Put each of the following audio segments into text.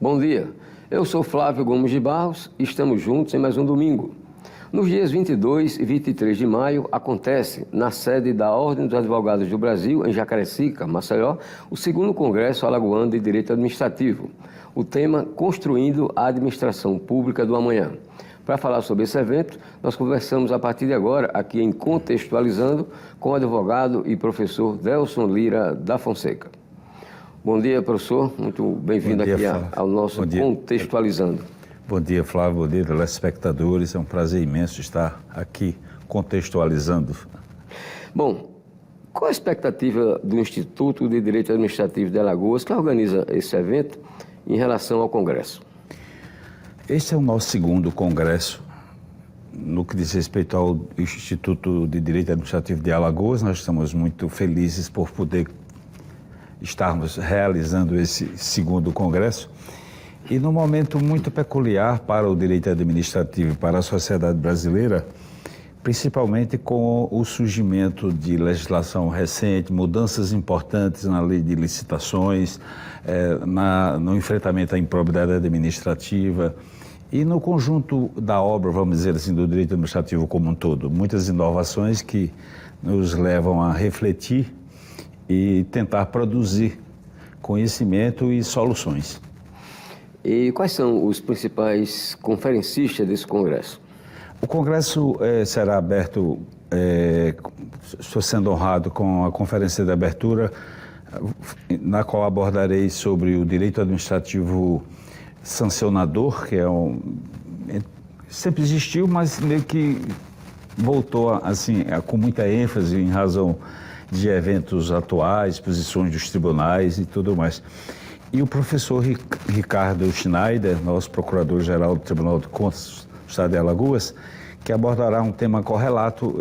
Bom dia, eu sou Flávio Gomes de Barros e estamos juntos em mais um domingo. Nos dias 22 e 23 de maio acontece, na sede da Ordem dos Advogados do Brasil, em Jacarecica, Maceió, o segundo Congresso Alagoano de Direito Administrativo. O tema Construindo a Administração Pública do Amanhã. Para falar sobre esse evento, nós conversamos a partir de agora, aqui em Contextualizando, com o advogado e professor Delson Lira da Fonseca. Bom dia, professor. Muito bem-vindo aqui ao nosso Contextualizando. Bom dia, Flávio. Bom dia, telespectadores. É um prazer imenso estar aqui contextualizando. Bom, qual a expectativa do Instituto de Direito Administrativo de Alagoas, que organiza esse evento, em relação ao Congresso? Este é o nosso segundo Congresso no que diz respeito ao Instituto de Direito Administrativo de Alagoas. Nós estamos muito felizes por poder estarmos realizando esse segundo Congresso. E num momento muito peculiar para o direito administrativo e para a sociedade brasileira, principalmente com o surgimento de legislação recente, mudanças importantes na lei de licitações, no enfrentamento à improbidade administrativa e no conjunto da obra, vamos dizer assim, do direito administrativo como um todo. Muitas inovações que nos levam a refletir e tentar produzir conhecimento e soluções. E quais são os principais conferencistas desse congresso? O congresso será aberto, estou sendo honrado com a conferência de abertura, na qual abordarei sobre o direito administrativo sancionador, que sempre existiu, mas meio que voltou assim, com muita ênfase em razão de eventos atuais, posições dos tribunais e tudo mais. E o professor Ricardo Schneider, nosso procurador-geral do Tribunal de Contas do Estado de Alagoas, que abordará um tema correlato,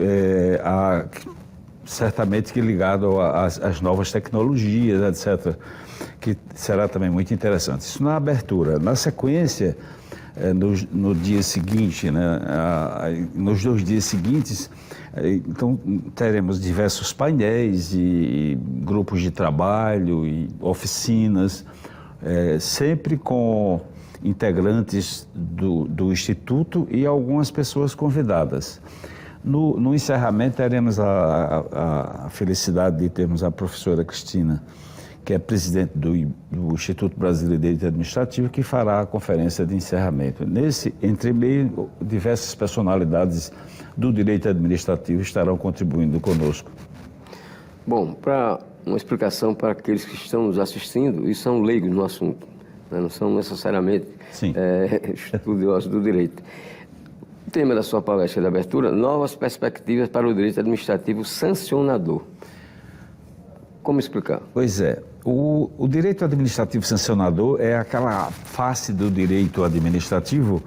certamente que ligado às novas tecnologias, etc., que será também muito interessante. Isso na abertura. Na sequência, no dia seguinte, nos 2 dias seguintes, então teremos diversos painéis e grupos de trabalho e oficinas, sempre com integrantes do Instituto e algumas pessoas convidadas. No encerramento teremos a felicidade de termos a professora Cristina, que é presidente do Instituto Brasileiro de Direito Administrativo, que fará a conferência de encerramento. Nesse entremeio, diversas personalidades do direito administrativo estarão contribuindo conosco. Bom, para uma explicação para aqueles que estão nos assistindo e são leigos no assunto, né? Não são necessariamente estudiosos do direito. O tema da sua palestra de abertura, novas perspectivas para o direito administrativo sancionador. Como explicar? Pois é, o direito administrativo sancionador é aquela face do direito administrativo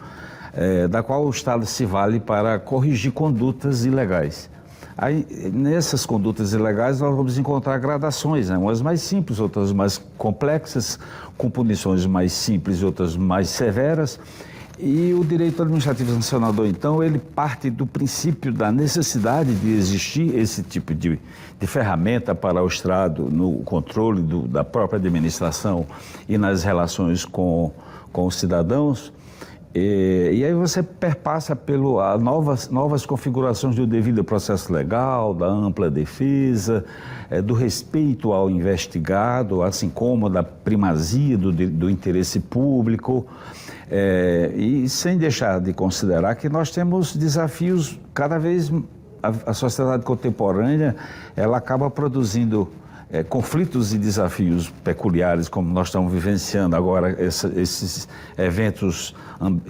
da qual o Estado se vale para corrigir condutas ilegais. Aí, nessas condutas ilegais, nós vamos encontrar gradações, né? Umas mais simples, outras mais complexas, com punições mais simples e outras mais severas. E o direito administrativo sancionador, então, ele parte do princípio da necessidade de existir esse tipo de ferramenta para o Estado no controle da própria administração e nas relações com os cidadãos. E aí você perpassa pelas novas configurações do devido processo legal, da ampla defesa, do respeito ao investigado, assim como da primazia do interesse público, e sem deixar de considerar que nós temos desafios cada vez. A sociedade contemporânea, ela acaba produzindo conflitos e desafios peculiares, como nós estamos vivenciando agora esses eventos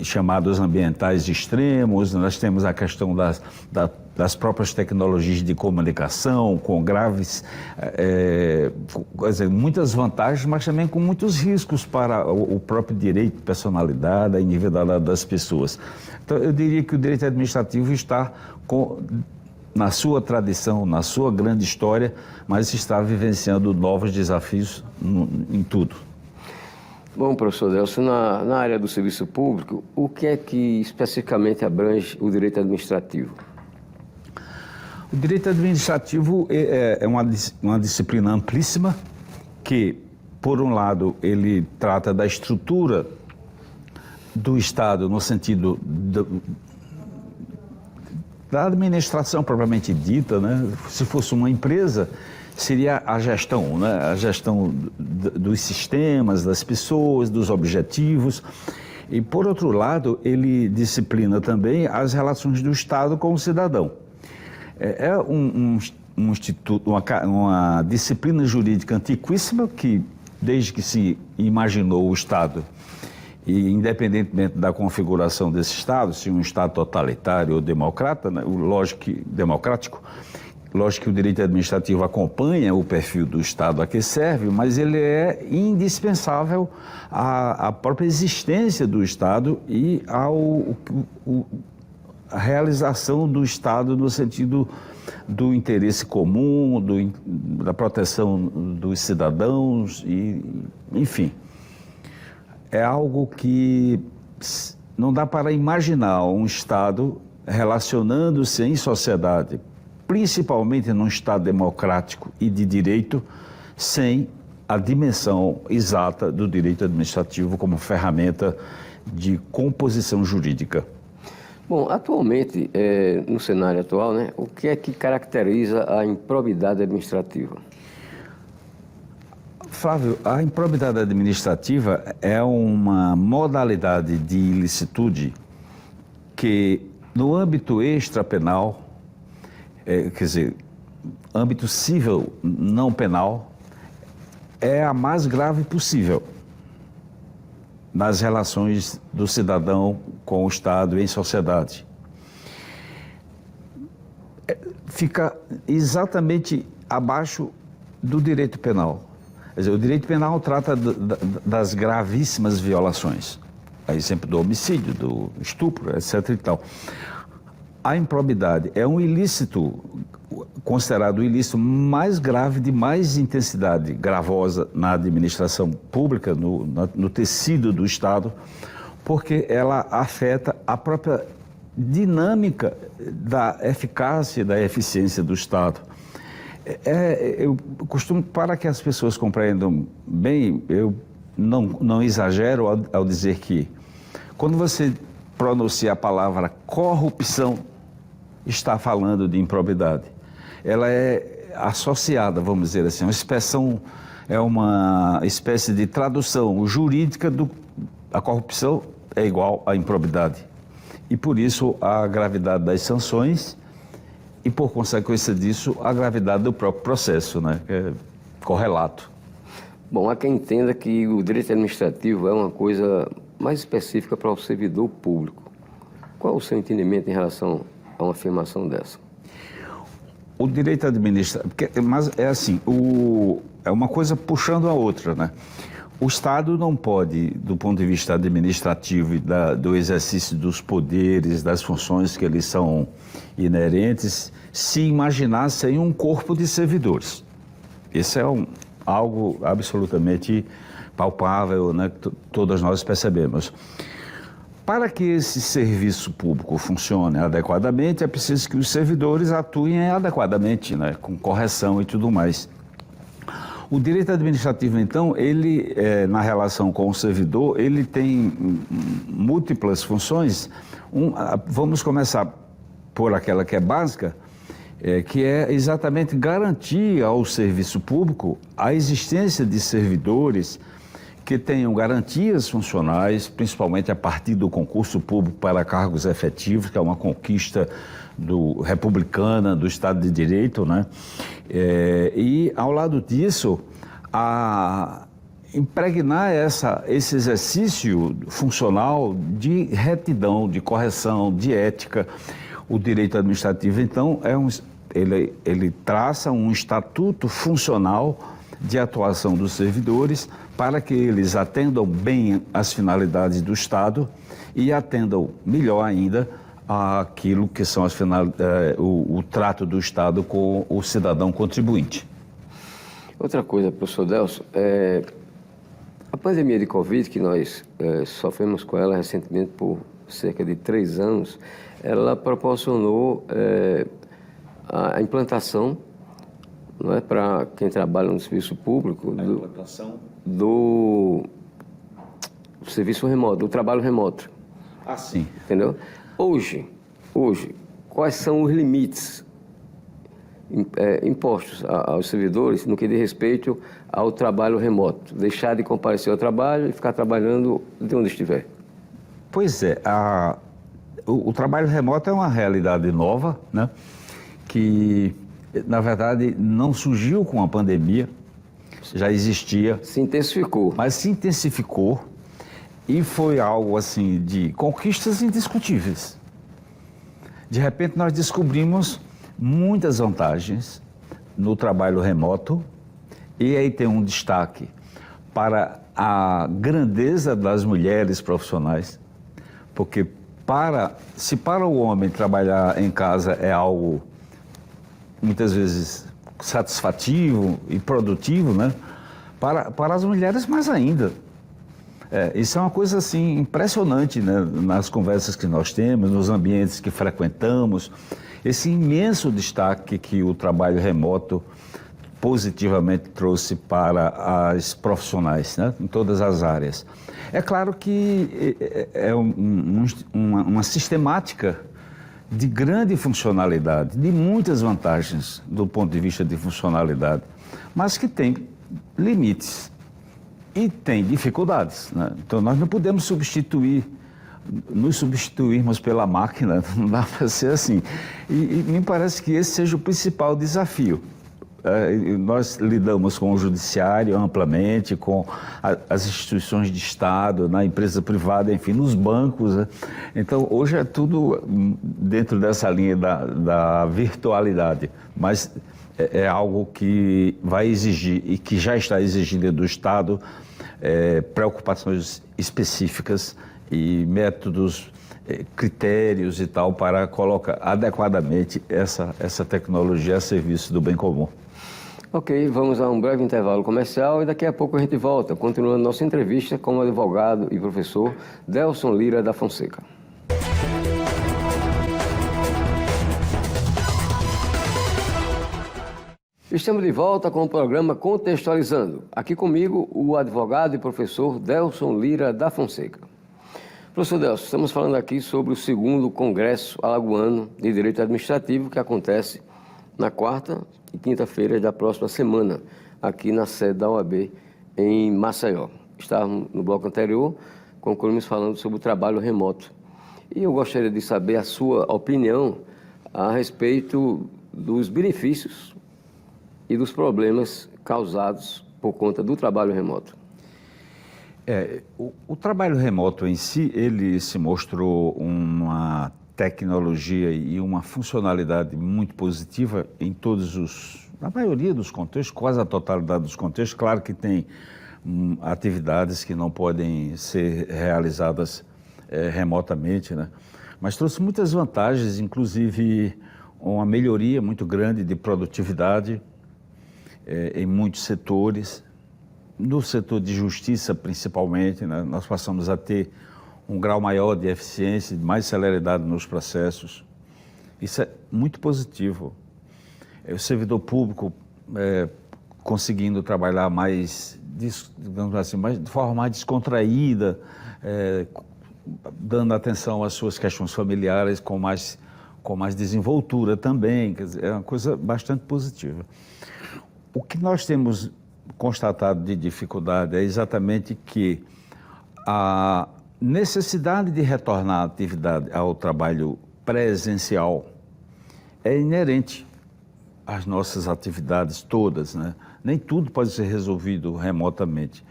chamados ambientais extremos. Nós temos a questão das próprias tecnologias de comunicação, com graves, muitas vantagens, mas também com muitos riscos para o próprio direito, personalidade, a individualidade das pessoas. Então, eu diria que o direito administrativo está na sua tradição, na sua grande história, mas está vivenciando novos desafios em tudo. Bom, professor Delson, na área do serviço público, o que é que especificamente abrange o direito administrativo? O direito administrativo é uma disciplina amplíssima que, por um lado, ele trata da estrutura do Estado no sentido da administração propriamente dita, né? Se fosse uma empresa, seria a gestão, né? A gestão dos sistemas, das pessoas, dos objetivos. E, por outro lado, ele disciplina também as relações do Estado com o cidadão. É um instituto, uma disciplina jurídica antiquíssima que, desde que se imaginou o Estado, e independentemente da configuração desse Estado, se um Estado totalitário ou democrata, né, democrático, lógico que o direito administrativo acompanha o perfil do Estado a que serve, mas ele é indispensável à própria existência do Estado e a realização do Estado no sentido do interesse comum, da proteção dos cidadãos, enfim. É algo que não dá para imaginar um Estado relacionando-se em sociedade, principalmente num Estado democrático e de direito, sem a dimensão exata do direito administrativo como ferramenta de composição jurídica. Bom, atualmente, no cenário atual, né, o que é que caracteriza a improbidade administrativa? Flávio, a improbidade administrativa é uma modalidade de ilicitude que, no âmbito extrapenal, quer dizer, âmbito civil não penal, é a mais grave possível nas relações do cidadão com o Estado e em sociedade. Fica exatamente abaixo do direito penal. Quer dizer, o direito penal trata das gravíssimas violações, a exemplo do homicídio, do estupro, etc. e tal. A improbidade é um ilícito, considerado o ilícito mais grave, de mais intensidade gravosa na administração pública, no tecido do Estado, porque ela afeta a própria dinâmica da eficácia e da eficiência do Estado. Eu costumo, para que as pessoas compreendam bem, eu não exagero ao dizer que, quando você pronuncia a palavra corrupção, está falando de improbidade. Ela é associada, vamos dizer assim, é uma espécie de tradução jurídica a corrupção é igual à improbidade. E por isso a gravidade das sanções e, por consequência disso, a gravidade do próprio processo, né? É correlato. Bom, há quem entenda que o direito administrativo é uma coisa mais específica para o servidor público. Qual o seu entendimento em relação a uma afirmação dessa? O direito administrativo, mas é assim, é uma coisa puxando a outra, né? O Estado não pode, do ponto de vista administrativo e do exercício dos poderes, das funções que eles são inerentes, se imaginar sem um corpo de servidores. Esse é algo absolutamente palpável, né, que todas nós percebemos. Para que esse serviço público funcione adequadamente, é preciso que os servidores atuem adequadamente, né, com correção e tudo mais. O direito administrativo, então, ele, na relação com o servidor, ele tem múltiplas funções. Vamos começar por aquela que é básica, que é exatamente garantir ao serviço público a existência de servidores que tenham garantias funcionais, principalmente a partir do concurso público para cargos efetivos, que é uma conquista republicana do Estado de Direito, né? E, ao lado disso, impregnar esse exercício funcional de retidão, de correção, de ética. O direito administrativo, então, ele traça um estatuto funcional de atuação dos servidores para que eles atendam bem às finalidades do Estado e atendam melhor ainda àquilo que são o trato do Estado com o cidadão contribuinte. Outra coisa, professor Delcio, a pandemia de Covid, que nós sofremos com ela recentemente por cerca de 3 anos, ela proporcionou a implantação, não é, para quem trabalha no serviço público. A implantação do serviço remoto, do trabalho remoto. Assim. Entendeu? Hoje, quais são os limites impostos aos servidores no que diz respeito ao trabalho remoto? Deixar de comparecer ao trabalho e ficar trabalhando de onde estiver. Pois é, o trabalho remoto é uma realidade nova, né? Que, na verdade, não surgiu com a pandemia, já existia. Se intensificou. Mas se intensificou e foi algo assim de conquistas indiscutíveis. De repente nós descobrimos muitas vantagens no trabalho remoto e aí tem um destaque para a grandeza das mulheres profissionais, porque se para o homem trabalhar em casa é algo muitas vezes satisfativo e produtivo, né? Para as mulheres mais ainda. Isso é uma coisa assim impressionante, né? Nas conversas que nós temos, nos ambientes que frequentamos, esse imenso destaque que o trabalho remoto positivamente trouxe para as profissionais, né? Em todas as áreas. É claro que é uma sistemática de grande funcionalidade, de muitas vantagens do ponto de vista de funcionalidade, mas que tem limites e tem dificuldades, né? Então nós não podemos nos substituirmos pela máquina, não dá para ser assim. E me parece que esse seja o principal desafio. Nós lidamos com o judiciário amplamente, com as instituições de Estado, na empresa privada, enfim, nos bancos, né? Então, hoje é tudo dentro dessa linha da virtualidade, mas é algo que vai exigir e que já está exigindo do Estado preocupações específicas e métodos, critérios e tal para colocar adequadamente essa tecnologia a serviço do bem comum. Ok, vamos a um breve intervalo comercial e daqui a pouco a gente volta, continuando nossa entrevista com o advogado e professor Delson Lira da Fonseca. Estamos de volta com o programa Contextualizando. Aqui comigo o advogado e professor Delson Lira da Fonseca. Professor Delson, estamos falando aqui sobre o 2º Congresso Alagoano de Direito Administrativo que acontece na quarta e quinta-feira da próxima semana, aqui na sede da OAB em Maceió. Estávamos no bloco anterior, concluímos falando sobre o trabalho remoto. E eu gostaria de saber a sua opinião a respeito dos benefícios e dos problemas causados por conta do trabalho remoto. O trabalho remoto em si, ele se mostrou uma tecnologia e uma funcionalidade muito positiva em na maioria dos contextos, quase a totalidade dos contextos. Claro que tem atividades que não podem ser realizadas remotamente, né? Mas trouxe muitas vantagens, inclusive uma melhoria muito grande de produtividade em muitos setores. No setor de justiça, principalmente, né? Nós passamos a ter um grau maior de eficiência, de mais celeridade nos processos. Isso é muito positivo. O servidor público conseguindo trabalhar mais, digamos assim, de forma mais descontraída, dando atenção às suas questões familiares com mais desenvoltura também. Quer dizer, é uma coisa bastante positiva. O que nós temos constatado de dificuldade é exatamente que a necessidade de retornar à atividade, ao trabalho presencial, é inerente às nossas atividades todas, né? Nem tudo pode ser resolvido remotamente.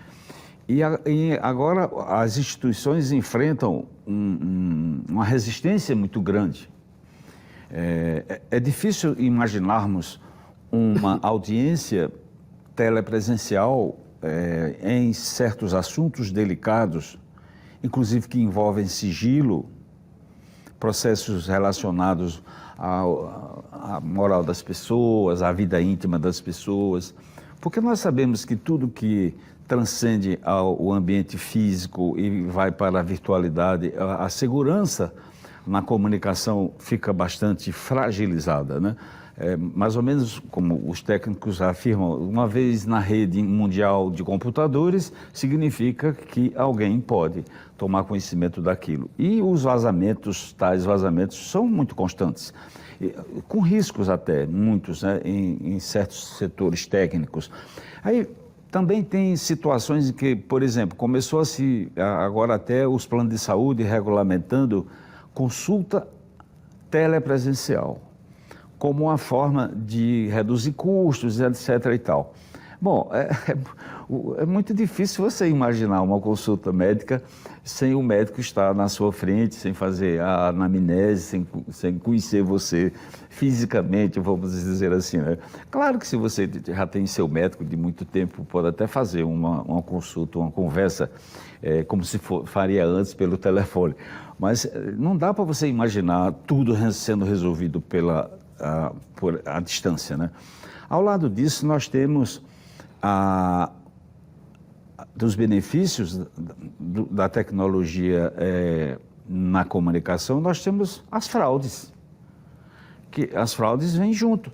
E agora as instituições enfrentam uma resistência muito grande. É difícil imaginarmos uma audiência telepresencial em certos assuntos delicados, inclusive que envolvem sigilo, processos relacionados à moral das pessoas, à vida íntima das pessoas, porque nós sabemos que tudo que transcende o ambiente físico e vai para a virtualidade, a segurança na comunicação fica bastante fragilizada, né? mais ou menos como os técnicos afirmam, uma vez na rede mundial de computadores, significa que alguém pode tomar conhecimento daquilo. E os vazamentos, tais vazamentos, são muito constantes, com riscos até, muitos, né, em certos setores técnicos. Aí também tem situações em que, por exemplo, começou agora até os planos de saúde regulamentando consulta telepresencial, como uma forma de reduzir custos, etc. e tal. Bom, é muito difícil você imaginar uma consulta médica sem o médico estar na sua frente, sem fazer a anamnese, sem conhecer você fisicamente, vamos dizer assim, né? Claro que se você já tem seu médico de muito tempo, pode até fazer uma consulta, uma conversa, como se faria antes pelo telefone. Mas não dá para você imaginar tudo sendo resolvido por a distância, né? Ao lado disso, nós temos dos benefícios da tecnologia na comunicação, nós temos as fraudes, que as fraudes vêm junto.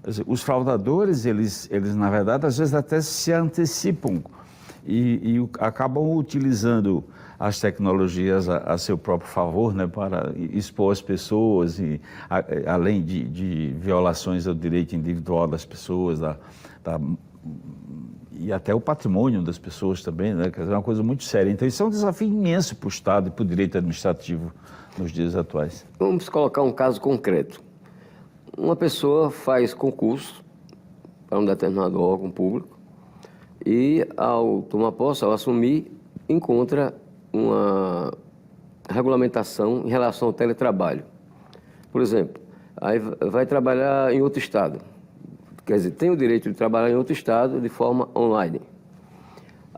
Quer dizer, os fraudadores, eles na verdade, às vezes até se antecipam e acabam utilizando as tecnologias a seu próprio favor, né, para expor as pessoas, além de violações ao direito individual das pessoas, e até o patrimônio das pessoas também, né? Quer dizer, é uma coisa muito séria. Então, isso é um desafio imenso para o Estado e para o direito administrativo nos dias atuais. Vamos colocar um caso concreto. Uma pessoa faz concurso para um determinado órgão público e, ao tomar posse, ao assumir, encontra uma regulamentação em relação ao teletrabalho. Por exemplo, aí vai trabalhar em outro estado. Quer dizer, tem o direito de trabalhar em outro estado de forma online.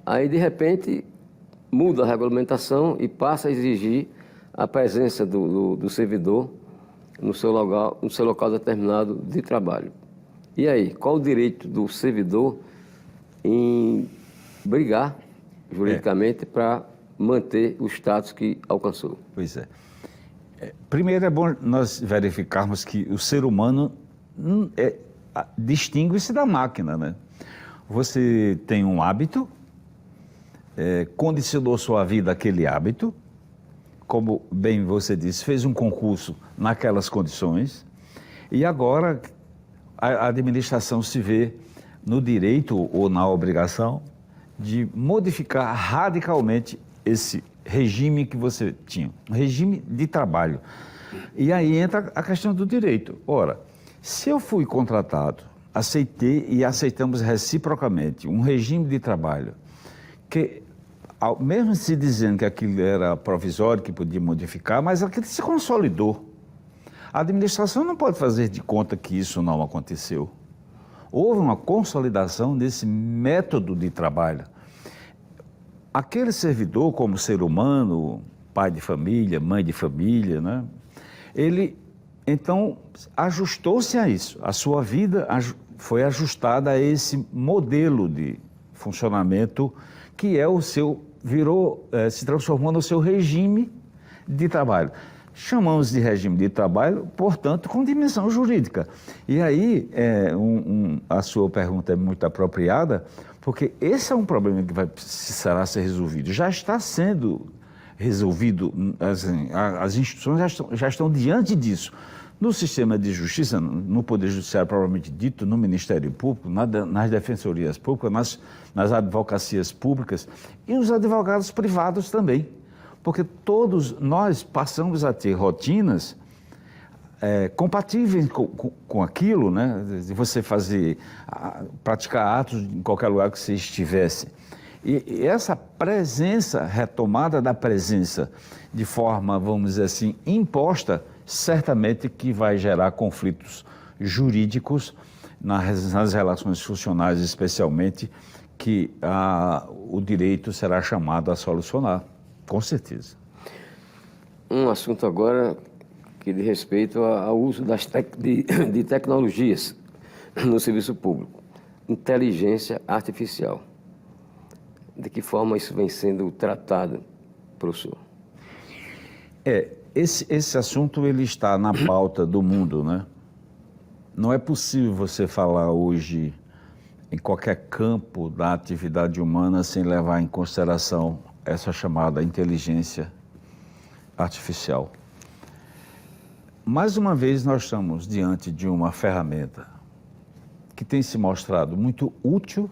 Aí, de repente, muda a regulamentação e passa a exigir a presença do servidor no seu local determinado de trabalho. E aí, qual o direito do servidor em brigar juridicamente para manter o status que alcançou? Pois é. Primeiro é bom nós verificarmos que o ser humano distingue-se da máquina, né? Você tem um hábito, condicionou sua vida àquele hábito, como bem você disse, fez um concurso naquelas condições, e agora a administração se vê no direito ou na obrigação de modificar radicalmente esse regime que você tinha, um regime de trabalho. E aí entra a questão do direito. Ora, se eu fui contratado, aceitei e aceitamos reciprocamente um regime de trabalho que, mesmo se dizendo que aquilo era provisório, que podia modificar, mas aquilo se consolidou. A administração não pode fazer de conta que isso não aconteceu. Houve uma consolidação desse método de trabalho. Aquele servidor, como ser humano, pai de família, mãe de família, né? Ele, então, ajustou-se a isso. A sua vida foi ajustada a esse modelo de funcionamento que é o seu, se transformou no seu regime de trabalho. Chamamos de regime de trabalho, portanto, com dimensão jurídica. E aí, a sua pergunta é muito apropriada, porque esse é um problema que precisará ser resolvido. Já está sendo resolvido, as instituições já estão diante disso. No sistema de justiça, no Poder Judiciário propriamente dito, no Ministério Público, nas defensorias públicas, nas advocacias públicas e os advogados privados também. Porque todos nós passamos a ter rotinas compatíveis com aquilo, né? De você praticar atos em qualquer lugar que você estivesse. E essa presença, retomada da presença de forma, vamos dizer assim, imposta, certamente que vai gerar conflitos jurídicos nas relações funcionais, especialmente, que o direito será chamado a solucionar, com certeza. Um assunto agora que diz respeito ao uso de tecnologias no serviço público. Inteligência artificial. De que forma isso vem sendo tratado, professor? Esse assunto ele está na pauta do mundo, né? não é possível você falar hoje em qualquer campo da atividade humana sem levar em consideração essa chamada inteligência artificial. Mais uma vez, nós estamos diante de uma ferramenta que tem se mostrado muito útil,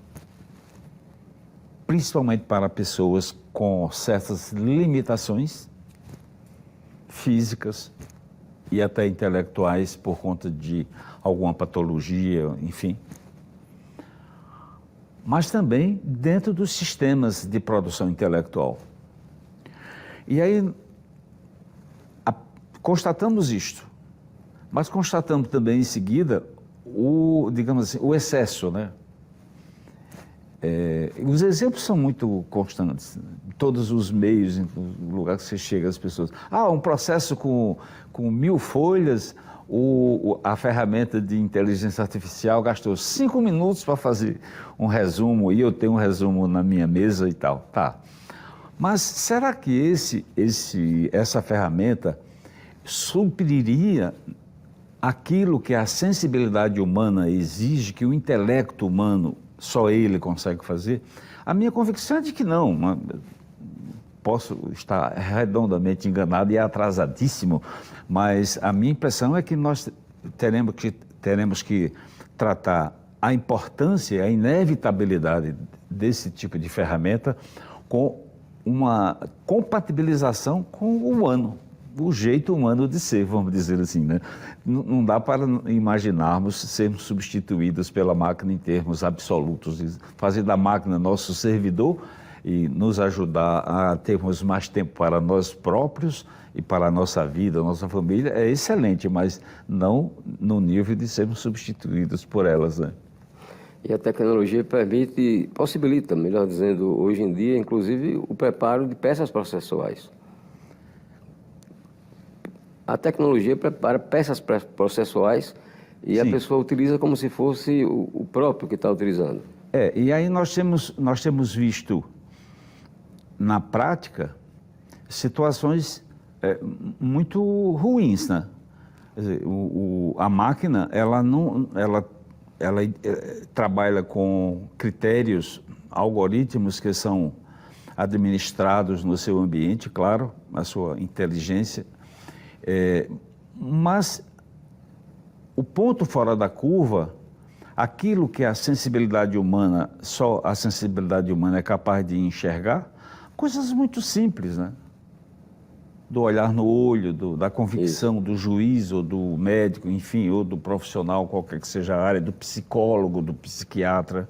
principalmente para pessoas com certas limitações físicas e até intelectuais por conta de alguma patologia, enfim. Mas também dentro dos sistemas de produção intelectual. E aí, constatamos isto, mas constatamos também em seguida digamos assim, o excesso, né? Os exemplos são muito constantes, em todos os meios, em lugar que você chega, as pessoas. Um processo com 1000 folhas, a ferramenta de inteligência artificial gastou 5 minutos para fazer um resumo, e eu tenho um resumo na minha mesa e tal. Tá. Mas será que essa ferramenta supriria aquilo que a sensibilidade humana exige, que o intelecto humano só ele consegue fazer? A minha convicção é de que não. Posso estar redondamente enganado e atrasadíssimo, mas a minha impressão é que nós teremos que tratar a importância, a inevitabilidade desse tipo de ferramenta com uma compatibilização com o humano, o jeito humano de ser, vamos dizer assim, né? Não dá para imaginarmos sermos substituídos pela máquina em termos absolutos, fazer da máquina nosso servidor e nos ajudar a termos mais tempo para nós próprios e para a nossa vida, a nossa família, é excelente, mas não no nível de sermos substituídos por elas, né? E a tecnologia possibilita, melhor dizendo, hoje em dia, inclusive, o preparo de peças processuais. A tecnologia prepara peças processuais e Sim. A pessoa utiliza como se fosse o próprio que está utilizando. E aí nós temos visto, na prática, situações muito ruins, né? Quer dizer, a máquina, ela trabalha com critérios, algoritmos que são administrados no seu ambiente, claro, a sua inteligência, mas o ponto fora da curva, aquilo que a sensibilidade humana, só a sensibilidade humana é capaz de enxergar, coisas muito simples, né? Do olhar no olho, da convicção do juiz ou do médico, enfim, ou do profissional, qualquer que seja a área, do psicólogo, do psiquiatra.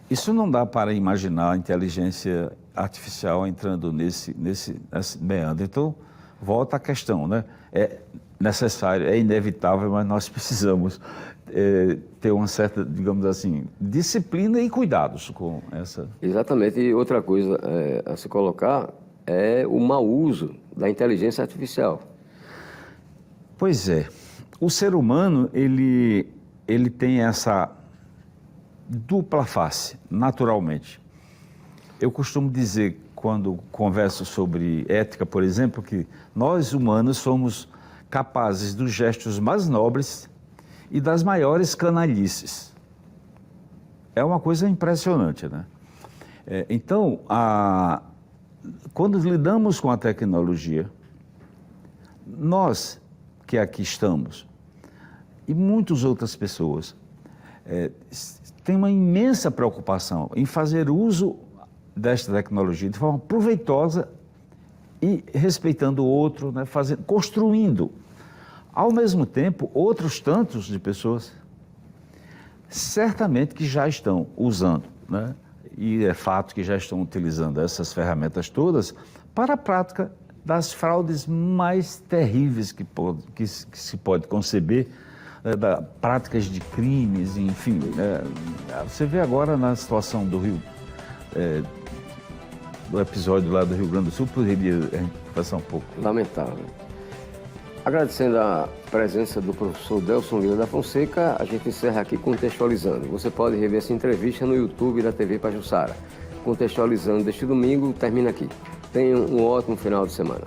Isso não dá para imaginar a inteligência artificial entrando nesse meandro. Então, volta à questão, né? É necessário, é inevitável, mas nós precisamos ter uma certa, digamos assim, disciplina e cuidados com essa... Exatamente. E outra coisa a se colocar é o mau uso da inteligência artificial. Pois é. O ser humano, ele tem essa dupla face, naturalmente. Eu costumo dizer, quando converso sobre ética, por exemplo, que nós humanos somos capazes dos gestos mais nobres e das maiores canalices. É uma coisa impressionante, né? Então, quando lidamos com a tecnologia, nós que aqui estamos e muitas outras pessoas têm uma imensa preocupação em fazer uso desta tecnologia de forma proveitosa e respeitando o outro, né, construindo. Ao mesmo tempo, outros tantos de pessoas certamente que já estão usando, né, e é fato que já estão utilizando essas ferramentas todas para a prática das fraudes mais terríveis que se pode conceber, da práticas de crimes, enfim. Você vê agora na situação do Rio, do episódio lá do Rio Grande do Sul, poderia passar um pouco. Lamentável. Agradecendo a presença do professor Delson Lima da Fonseca, a gente encerra aqui Contextualizando. Você pode rever essa entrevista no YouTube da TV Pajuçara. Contextualizando deste domingo termina aqui. Tenha um ótimo final de semana.